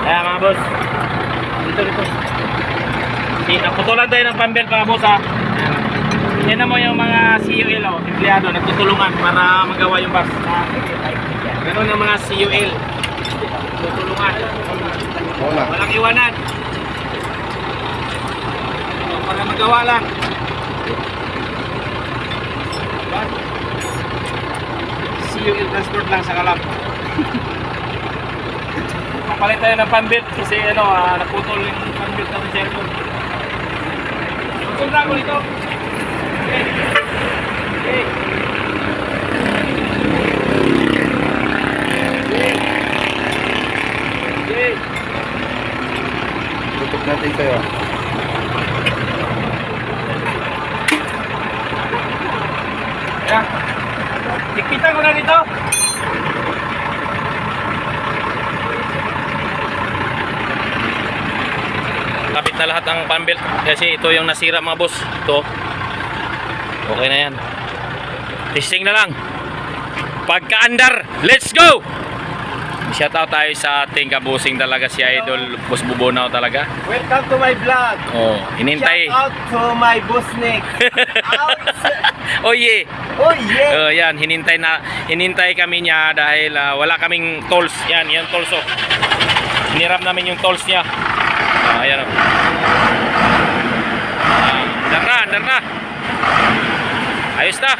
Ayan mga boss. Dito. Naputulan tayo ng pambel mga boss ha. Yan na mo yung mga CUL o, empleyado, nagtutulungan para magawa yung bus. Ganun ang mga CUL. Tutulungan. Walang iwanan. Para magawa lang. CUL transport lang sa Kalab. Papalit tayo ng pambit kasi naputol yung pambit ng cellphone. Sundan ko dito. Okay. Tutok natin sa'yo. Ayan. Ikitan ko na dito. Kapit na lahat ang pambelt kasi ito yung nasira mga boss. Ito. Okay na yan. Testing na lang. Pagka-andar, let's go! Shoutout tayo sa ating kabusing talaga si Idol Boss Bubonaw talaga. Welcome to my vlog. Oh, hinintay. Shout out to my bossnik. Oh yeah. Oh yeah. Yan, hinintay kami niya dahil wala kaming tolls. Yan tolls oh. Hiniram namin yung tolls niya. Ayan oh. Andar na. Ayos na.